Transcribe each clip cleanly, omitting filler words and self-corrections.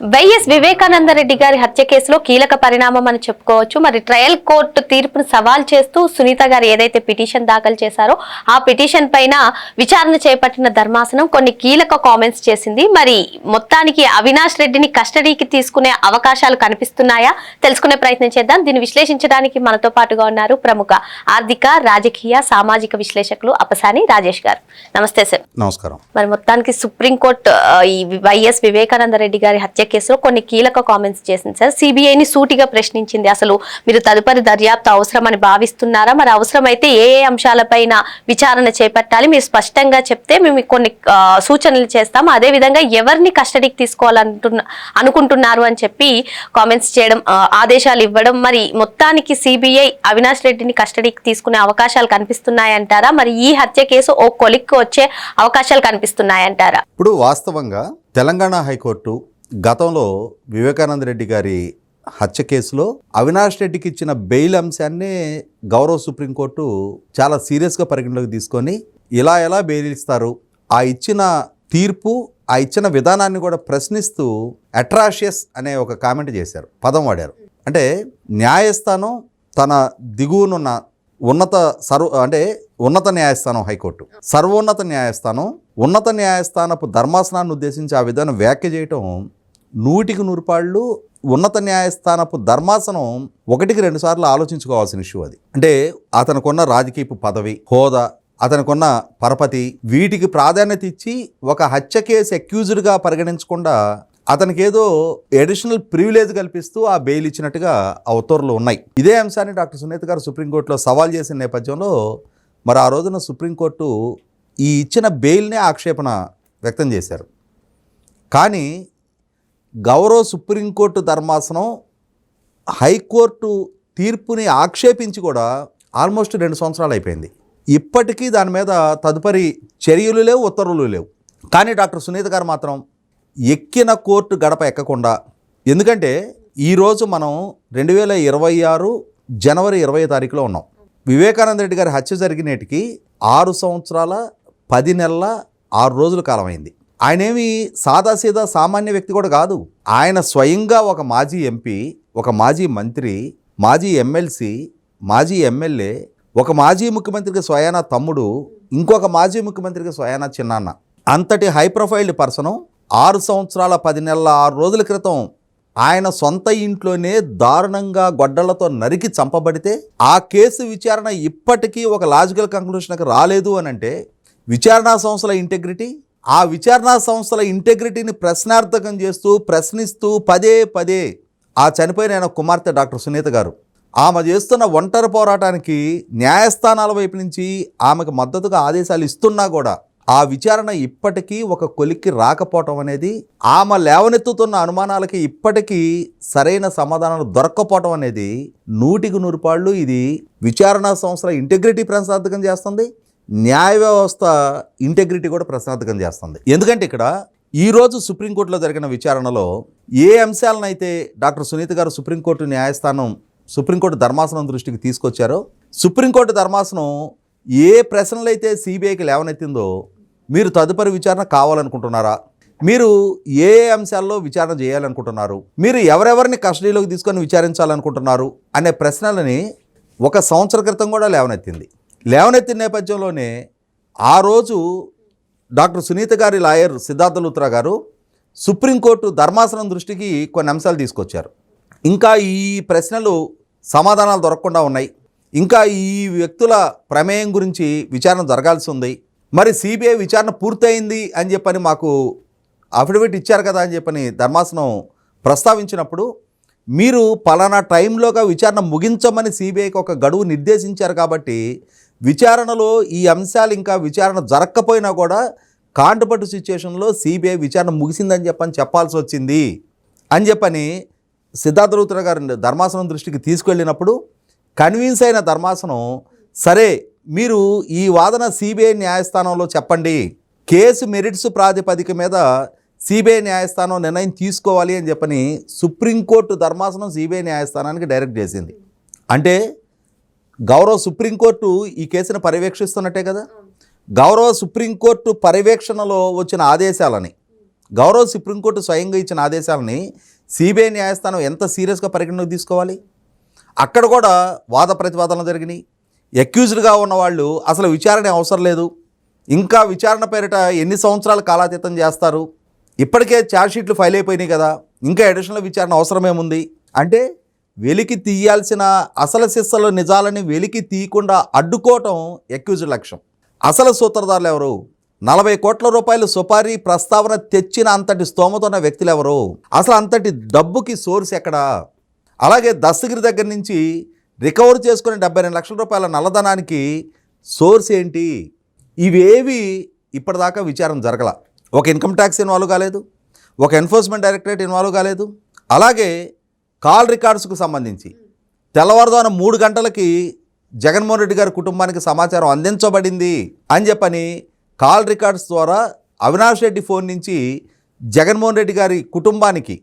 YS Vivekananda Reddy గారి హత్య కేసులో కీలక పరిణామం అని చెప్పుకోవచ్చు. మరి ట్రయల్ కోర్టు తీర్పును సవాల్ చేస్తూ సునీత గారు ఏదైతే పిటిషన్ దాఖలు చేశారో ఆ పిటిషన్ పైన విచారణ చేపట్టిన ధర్మాసనం కొన్ని కీలక కామెంట్స్ చేసింది. మరి మొత్తానికి అవినాష్ రెడ్డిని కస్టడీకి తీసుకునే అవకాశాలు కనిపిస్తున్నాయా తెలుసుకునే ప్రయత్నం చేద్దాం. దీన్ని విశ్లేషించడానికి మనతో పాటుగా ఉన్నారు ప్రముఖ ఆర్థిక, రాజకీయ, సామాజిక విశ్లేషకులు అప్పసాని రాజేష్ గారు. నమస్తే సార్. నమస్కారం. మరి మొత్తానికి సుప్రీంకోర్టు ఈ వైఎస్ వివేకానంద రెడ్డి గారి హత్య కేసులో కొన్ని కీలక కామెంట్స్ చేసింది సార్. సిబిఐని సూటిగా ప్రశ్నించింది. అసలు మీరు తదుపరి దర్యాప్తు అవసరమని భావిస్తున్నారా? మరి అవసరమైతే ఏ అంశాలపైన విచారణ చేపట్టాలి మీరు స్పష్టంగా చెప్తే మేము కొన్ని సూచనలు చేస్తాం, అదే విధంగా ఎవరిని కస్టడీకి అనుకుంటున్నారు అని చెప్పి కామెంట్స్ చేయడం, ఆదేశాలు ఇవ్వడం. మరి మొత్తానికి సిబిఐ అవినాష్ రెడ్డిని కస్టడీకి తీసుకునే అవకాశాలు కనిపిస్తున్నాయంటారా? మరి ఈ హత్య కేసు ఓ కొలిక్కి వచ్చే అవకాశాలు కనిపిస్తున్నాయంటారా? ఇప్పుడు వాస్తవంగా తెలంగాణ హైకోర్టు గతంలో వివేకానంద రెడ్డి గారి హత్య కేసులో అవినాష్ రెడ్డికి ఇచ్చిన బెయిల్ అంశాన్ని గౌరవ సుప్రీంకోర్టు చాలా సీరియస్గా పరిగణలోకి తీసుకొని ఎలా బెయిల్ ఇస్తారు, ఆ ఇచ్చిన తీర్పు, ఆ ఇచ్చిన విధానాన్ని కూడా ప్రశ్నిస్తూ అట్రాషియస్ అనే ఒక కామెంట్ చేశారు, పదం వాడారు. అంటే న్యాయస్థానం తన దిగువనున్న ఉన్నత న్యాయస్థానం హైకోర్టు, సర్వోన్నత న్యాయస్థానం, ఉన్నత న్యాయస్థానపు ధర్మాసనాన్ని ఉద్దేశించి ఆ విధానం వ్యాఖ్య చేయటం 100% ఉన్నత న్యాయస్థానపు ధర్మాసనం 1-2 సార్లు ఆలోచించుకోవాల్సిన ఇష్యూ అది. అంటే అతనికున్న రాజకీయపు పదవి, హోదా, అతనికున్న పరపతి, వీటికి ప్రాధాన్యత ఇచ్చి ఒక హత్య కేసు అక్యూజ్డ్గా పరిగణించకుండా అతనికి ఏదో అడిషనల్ ప్రివిలేజ్ కల్పిస్తూ ఆ బెయిల్ ఇచ్చినట్టుగా ఆ ఉత్తర్వులు ఉన్నాయి. ఇదే అంశాన్ని డాక్టర్ సునీత గారు సుప్రీంకోర్టులో సవాల్ చేసిన నేపథ్యంలో మరి ఆ రోజున సుప్రీంకోర్టు ఈ ఇచ్చిన బెయిల్నే ఆక్షేపణ వ్యక్తం చేశారు. కానీ గౌరవ సుప్రీంకోర్టు ధర్మాసనం హైకోర్టు తీర్పుని ఆక్షేపించి కూడా ఆల్మోస్ట్ 2 సంవత్సరాలు అయిపోయింది. ఇప్పటికీ దాని మీద తదుపరి చర్యలు లేవు, ఉత్తర్వులు లేవు. కానీ డాక్టర్ సునీత గారు మాత్రం ఎక్కిన కోర్టు గడప ఎక్కకుండా, ఎందుకంటే ఈరోజు మనం 2026 జనవరి 20వ తారీఖులో ఉన్నాం. వివేకానంద రెడ్డి గారి హత్య జరిగినేటికి 6 సంవత్సరాల 10 నెలల 6 రోజుల కాలం అయింది. ఆయనేమి సాదాసీదా సామాన్య వ్యక్తి కూడా కాదు. ఆయన స్వయంగా ఒక మాజీ ఎంపీ, ఒక మాజీ మంత్రి, మాజీ ఎమ్మెల్సీ, మాజీ ఎమ్మెల్యే, ఒక మాజీ ముఖ్యమంత్రికి స్వయానా తమ్ముడు, ఇంకొక మాజీ ముఖ్యమంత్రికి స్వయానా చిన్నాన్న. అంతటి హై ప్రొఫైల్డ్ పర్సను 6 సంవత్సరాల 10 నెలల 6 రోజుల క్రితం ఆయన సొంత ఇంట్లోనే దారుణంగా గొడ్డళ్లతో నరికి చంపబడితే ఆ కేసు విచారణ ఇప్పటికీ ఒక లాజికల్ కంక్లూషన్కి రాలేదు అని అంటే విచారణా సంస్థల ఇంటెగ్రిటీ, ఆ విచారణా సంస్థల ఇంటెగ్రిటీని ప్రశ్నార్థకం చేస్తూ ప్రశ్నిస్తూ పదే ఆ చనిపోయిన ఆయన కుమార్తె డాక్టర్ సునీత గారు ఆమె చేస్తున్న ఒంటరి పోరాటానికి న్యాయస్థానాల వైపు నుంచి ఆమెకు మద్దతుగా ఆదేశాలు ఇస్తున్నా కూడా ఆ విచారణ ఇప్పటికీ ఒక కొలిక్కి రాకపోవటం అనేది, ఆమె లేవనెత్తుతున్న అనుమానాలకి ఇప్పటికీ సరైన సమాధానాలు దొరక్కపోవటం అనేది 100% ఇది విచారణా సంస్థల ఇంటెగ్రిటీ ప్రశ్నార్థకం చేస్తుంది, న్యాయ వ్యవస్థ ఇంటెగ్రిటీ కూడా ప్రశ్నార్థకం చేస్తుంది. ఎందుకంటే ఇక్కడ ఈరోజు సుప్రీంకోర్టులో జరిగిన విచారణలో ఏ అంశాలనైతే డాక్టర్ సునీత గారు సుప్రీంకోర్టు ధర్మాసనం దృష్టికి తీసుకొచ్చారో, సుప్రీంకోర్టు ధర్మాసనం ఏ ప్రశ్నలు అయితే సిబిఐకి లేవనెత్తిందో, మీరు తదుపరి విచారణ కావాలనుకుంటున్నారా, మీరు ఏ అంశాల్లో విచారణ చేయాలనుకుంటున్నారు, మీరు ఎవరెవరిని కస్టడీలోకి తీసుకొని విచారించాలనుకుంటున్నారు అనే ప్రశ్నలని 1 సంవత్సరం క్రితం కూడా లేవనెత్తిన నేపథ్యంలోనే ఆ రోజు డాక్టర్ సునీత గారి లాయర్ సిద్ధార్థ లూత్రా గారు సుప్రీంకోర్టు ధర్మాసనం దృష్టికి కొన్ని అంశాలు తీసుకొచ్చారు. ఇంకా ఈ ప్రశ్నలు సమాధానాలు దొరకకుండా ఉన్నాయి, ఇంకా ఈ వ్యక్తుల ప్రమేయం గురించి విచారణ జరగాల్సి ఉంది, మరి సిబిఐ విచారణ పూర్తయింది అని చెప్పని మాకు అఫిడవిట్ ఇచ్చారు కదా అని చెప్పని ధర్మాసనం ప్రస్తావించినప్పుడు, మీరు పలానా టైంలోగా విచారణ ముగించమని సిబిఐకి ఒక గడువు నిర్దేశించారు కాబట్టి విచారణలో ఈ అంశాలు ఇంకా విచారణ జరగకపోయినా కూడా కాంటుపట్టు సిచ్యుయేషన్లో సిబిఐ విచారణ ముగిసిందని చెప్పాల్సి వచ్చింది అని చెప్పని సిద్ధార్థ లూత్రా గారు ధర్మాసనం దృష్టికి తీసుకెళ్ళినప్పుడు కన్విన్స్ అయిన ధర్మాసనం, సరే మీరు ఈ వాదన సిబిఐ న్యాయస్థానంలో చెప్పండి, కేసు మెరిట్స్ ప్రాతిపదిక మీద సిబిఐ న్యాయస్థానం నిర్ణయం తీసుకోవాలి అని చెప్పని సుప్రీంకోర్టు ధర్మాసనం సిబిఐ న్యాయస్థానానికి డైరెక్ట్ చేసింది. అంటే గౌరవ సుప్రీంకోర్టు ఈ కేసును పర్యవేక్షిస్తున్నట్టే కదా. గౌరవ సుప్రీంకోర్టు పర్యవేక్షణలో వచ్చిన ఆదేశాలని గౌరవ సుప్రీంకోర్టు స్వయంగా ఇచ్చిన ఆదేశాలని సిబిఐ న్యాయస్థానం ఎంత సీరియస్గా పరిగణలోకి తీసుకోవాలి? అక్కడ కూడా వాద ప్రతివాదనలు జరిగినాయి. అక్యూజ్డ్గా ఉన్న వాళ్ళు అసలు విచారణ అవసరం లేదు, ఇంకా విచారణ పేరిట ఎన్ని సంవత్సరాలు కాలాతీతం చేస్తారు, ఇప్పటికే ఛార్జ్షీట్లు ఫైల్ అయిపోయినాయి కదా, ఇంకా అడిషనల్ విచారణ అవసరమేముంది అంటే వెలికి తీయాల్సిన అసలు సిస్సలు నిజాలని వెలికి తీయకుండా అడ్డుకోవటం అక్యూజ్డ్ లక్ష్యం. అసలు సూత్రధారులు ఎవరు? 40 కోట్ల రూపాయలు సుపారీ ప్రస్తావన తెచ్చిన అంతటి స్తోమత ఉన్న వ్యక్తులు ఎవరు? అసలు అంతటి డబ్బుకి సోర్స్ ఎక్కడా? అలాగే దస్తగిరి దగ్గర నుంచి రికవర్ చేసుకునే 72 లక్షల రూపాయల నల్లధనానికి సోర్స్ ఏంటి? ఇవేవి ఇప్పటిదాకా విచారణ జరగల. ఒక ఇన్కమ్ ట్యాక్స్ ఇన్వాల్వ్ కాలేదు, ఒక ఎన్ఫోర్స్మెంట్ డైరెక్టరేట్ ఇన్వాల్వ్ కాలేదు. అలాగే కాల్ రికార్డ్స్కు సంబంధించి తెల్లవారుజామున 3 గంటలకి జగన్మోహన్ రెడ్డి గారి కుటుంబానికి సమాచారం అందించబడింది అని చెప్పని కాల్ రికార్డ్స్ ద్వారా అవినాష్ రెడ్డి ఫోన్ నుంచి జగన్మోహన్ రెడ్డి గారి కుటుంబానికి,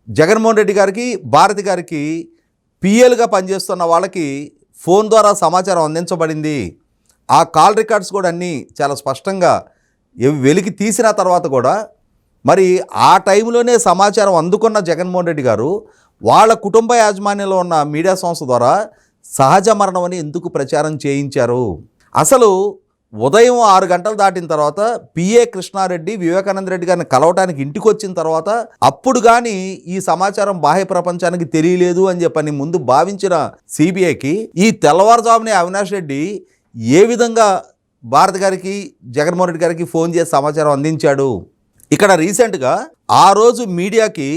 జగన్మోహన్ రెడ్డి గారికి, భారతి గారికి పిఎల్గా పనిచేస్తున్న వాళ్ళకి ఫోన్ ద్వారా సమాచారం అందించబడింది. ఆ కాల్ రికార్డ్స్ కూడా అన్నీ చాలా స్పష్టంగా వెలికి తీసిన తర్వాత కూడా మరి ఆ టైంలోనే సమాచారం అందుకున్న జగన్మోహన్ రెడ్డి గారు వాళ్ళ కుటుంబ యాజమాన్యంలో ఉన్న మీడియా సంస్థ ద్వారా సహజ మరణం అని ఎందుకు ప్రచారం చేయించారు? అసలు ఉదయం 6 గంటలు దాటిన తర్వాత పిఏ కృష్ణారెడ్డి వివేకానంద రెడ్డి గారిని కలవటానికి ఇంటికి వచ్చిన తర్వాత అప్పుడు కానీ ఈ సమాచారం బాహ్య ప్రపంచానికి తెలియలేదు అని చెప్పని ముందు భావించిన సిబిఐకి ఈ తెల్లవారుజామునే అవినాష్ రెడ్డి ఏ విధంగా భారతి గారికి, జగన్మోహన్ రెడ్డి గారికి ఫోన్ చేసి సమాచారం అందించాడు? ఇక్కడ రీసెంట్గా ఆ రోజు మీడియాకి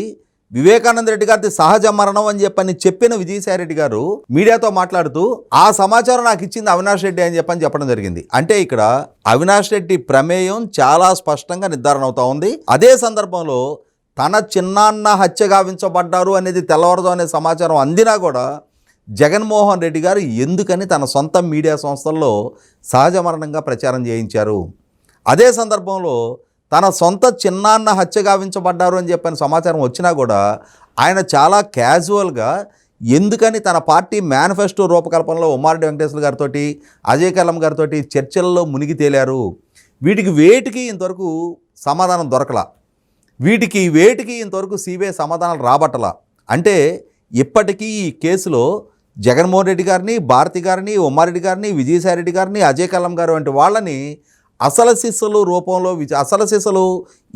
వివేకానంద రెడ్డి గారి సహజ మరణం అని చెప్పిన విజయసాయి రెడ్డి గారు మీడియాతో మాట్లాడుతూ ఆ సమాచారం నాకు ఇచ్చింది అవినాష్ రెడ్డి అని చెప్పడం జరిగింది. అంటే ఇక్కడ అవినాష్ రెడ్డి ప్రమేయం చాలా స్పష్టంగా నిర్ధారణ అవుతా ఉంది. అదే సందర్భంలో తన చిన్నాన్న హత్య గావించబడ్డారు అనేది తెల్లవారుజామునే సమాచారం అందినా కూడా జగన్మోహన్ రెడ్డి గారు ఎందుకని తన సొంత మీడియా సంస్థల్లో సహజ మరణంగా ప్రచారం చేయించారు? అదే సందర్భంలో తన సొంత చిన్నాన్న హత్య గావించబడ్డారు అని చెప్పిన సమాచారం వచ్చినా కూడా ఆయన చాలా క్యాజువల్గా ఎందుకని తన పార్టీ మేనిఫెస్టో రూపకల్పనలో ఉమ్మారెడ్డి వెంకటేశ్వర గారితో, అజయ్ కల్లం గారితో చర్చల్లో మునిగి తేలారు? వీటికి వేటికి ఇంతవరకు సమాధానం దొరకలా. వీటికి వేటికి ఇంతవరకు సిబిఐ సమాధానాలు రాబట్టలా. అంటే ఇప్పటికీ ఈ కేసులో జగన్మోహన్ రెడ్డి గారిని, భారతి గారిని, ఉమ్మారెడ్డి గారిని, విజయసాయి రెడ్డి గారిని, అజయ్ కల్లం గారు వంటి వాళ్ళని అసలు సిస్సలు రూపంలో, అసలు సిస్సలు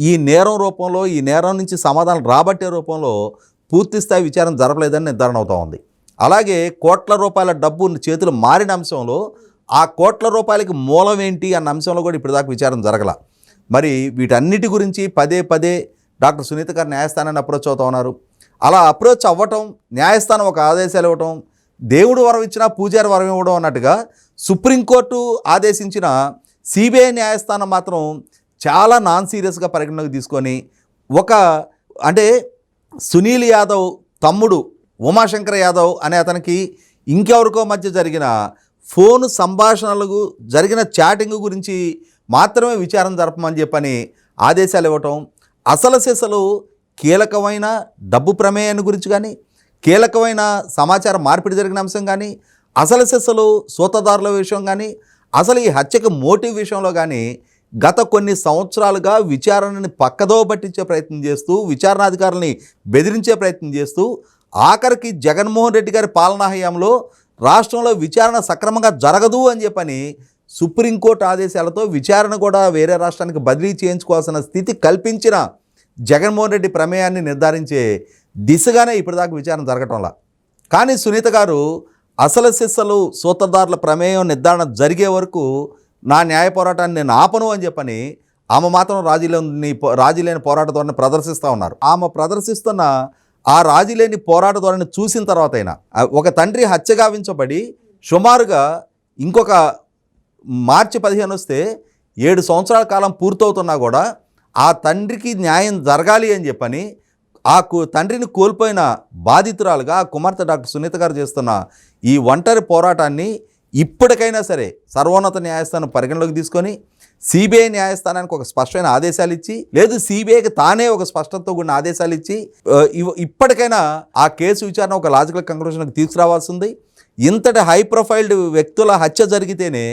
ఈ నేరం రూపంలో, ఈ నేరం నుంచి సమాధానం రాబట్టే రూపంలో పూర్తిస్థాయి విచారణ జరపలేదని నిర్ధారణ అవుతూ ఉంది. అలాగే కోట్ల రూపాయల డబ్బు చేతులు మారిన అంశంలో ఆ కోట్ల రూపాయలకి మూలం ఏంటి అన్న అంశంలో కూడా ఇప్పటిదాకా విచారణ జరగల. మరి వీటన్నిటి గురించి పదే పదే డాక్టర్ సునీత గారు న్యాయస్థానాన్ని అప్రోచ్ అవుతూ ఉన్నారు. అలా అప్రోచ్ అవ్వటం, న్యాయస్థానం ఒక ఆదేశాలు ఇవ్వటం, దేవుడు వరం ఇచ్చినా పూజారి వరం ఇవ్వడం అన్నట్టుగా సుప్రీంకోర్టు ఆదేశించిన సిబిఐ న్యాయస్థానం మాత్రం చాలా నాన్ సీరియస్గా పరిగణలోకి తీసుకొని అంటే సునీల్ యాదవ్ తమ్ముడు ఉమాశంకర్ యాదవ్ అనే అతనికి ఇంకెవరికో మధ్య జరిగిన ఫోన్ సంభాషణలకు జరిగిన చాటింగ్ గురించి మాత్రమే విచారణ జరపమని చెప్పని ఆదేశాలు ఇవ్వటం, అసలు సిసలు కీలకమైన డబ్బు ప్రమేయాన్ని గురించి కానీ, కీలకమైన సమాచార మార్పిడి జరిగిన అంశం కానీ, అసలు సిసలు సూత్రధారుల విషయం కానీ, అసలు ఈ హత్యకు మోటివ్ విషయంలో కానీ గత కొన్ని సంవత్సరాలుగా విచారణని పక్కదో పట్టించే ప్రయత్నం చేస్తూ, విచారణాధికారులని బెదిరించే ప్రయత్నం చేస్తూ, ఆఖరికి జగన్మోహన్ రెడ్డి గారి పాలనా హయాంలో రాష్ట్రంలో విచారణ సక్రమంగా జరగదు అని చెప్పని సుప్రీంకోర్టు ఆదేశాలతో విచారణ కూడా వేరే రాష్ట్రానికి బదిలీ చేయించుకోవాల్సిన స్థితి కల్పించిన జగన్మోహన్ రెడ్డి ప్రమేయాన్ని నిర్ధారించే దిశగానే ఇప్పటిదాకా విచారణ జరగటంలా. కానీ సునీత గారు అసలు సిస్సలు సూత్రధారుల ప్రమేయం నిర్ధారణ జరిగే వరకు నా న్యాయ పోరాటాన్ని నేను ఆపను అని చెప్పని ఆమె మాత్రం రాజీలేని పోరాట ధోరణి ప్రదర్శిస్తూ ఉన్నారు. ఆమె ప్రదర్శిస్తున్న ఆ రాజీలేని పోరాట ధోరణి చూసిన తర్వాత అయినా ఒక తండ్రి హత్య గావించబడి సుమారుగా ఇంకొక మార్చి 15 వస్తే 7 సంవత్సరాల కాలం పూర్తవుతున్నా కూడా ఆ తండ్రికి న్యాయం జరగాలి అని చెప్పని తండ్రిని కోల్పోయిన బాధితురాలుగా ఆ కుమార్తె డాక్టర్ సునీత గారు చేస్తున్న ఈ ఒంటరి పోరాటాన్ని ఇప్పటికైనా సరే సర్వోన్నత న్యాయస్థానం పరిగణలోకి తీసుకొని సిబిఐ న్యాయస్థానానికి ఒక స్పష్టమైన ఆదేశాలు ఇచ్చి, లేదు సిబిఐకి తానే ఒక స్పష్టతతో కూడిన ఆదేశాలు ఇచ్చి ఇప్పటికైనా ఆ కేసు విచారణ ఒక లాజికల్ కంక్లూషన్కి తీసుకురావాల్సింది. ఇంతటి హై ప్రొఫైల్డ్ వ్యక్తుల హత్య జరిగితేనే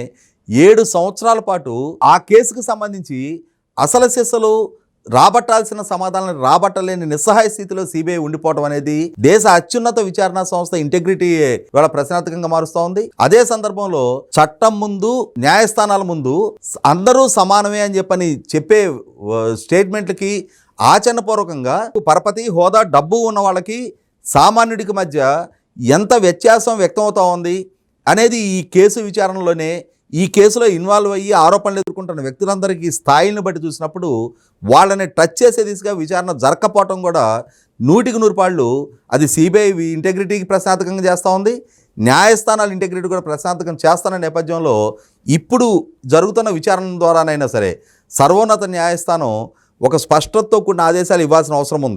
7 సంవత్సరాల పాటు ఆ కేసుకు సంబంధించి అసలు సిసలు రాబట్టాల్సిన సమాధానాలను రాబట్టలేని నిస్సహాయ స్థితిలో సిబిఐ ఉండిపోవడం అనేది దేశ అత్యున్నత విచారణ సంస్థ ఇంటెగ్రిటీ ఇవాళ ప్రశ్నార్థకంగా మారుస్తూ ఉంది. అదే సందర్భంలో చట్టం ముందు న్యాయస్థానాల ముందు అందరూ సమానమే అని చెప్పని చెప్పే స్టేట్మెంట్లకి ఆచరణపూర్వకంగా పరపతి హోదా డబ్బు ఉన్న వాళ్ళకి సామాన్యుడికి మధ్య ఎంత వ్యత్యాసం వ్యక్తమవుతా ఉంది అనేది ఈ కేసు విచారణలోనే, ఈ కేసులో ఇన్వాల్వ్ అయ్యి ఆరోపణలు ఎదుర్కొంటున్న వ్యక్తులందరికీ స్థాయిని బట్టి చూసినప్పుడు వాళ్ళని టచ్ చేసే దిశగా విచారణ జరగకపోవటం కూడా 100% అది సిబిఐ ఇంటెగ్రిటీకి ప్రశ్నార్థకంగా చేస్తూ ఉంది. న్యాయస్థానాల ఇంటెగ్రిటీ కూడా ప్రశ్నార్థకం చేస్తున్న నేపథ్యంలో ఇప్పుడు జరుగుతున్న విచారణ ద్వారానైనా సరే సర్వోన్నత న్యాయస్థానం ఒక స్పష్టతతో కూడిన ఆదేశాలు ఇవ్వాల్సిన అవసరం ఉంది.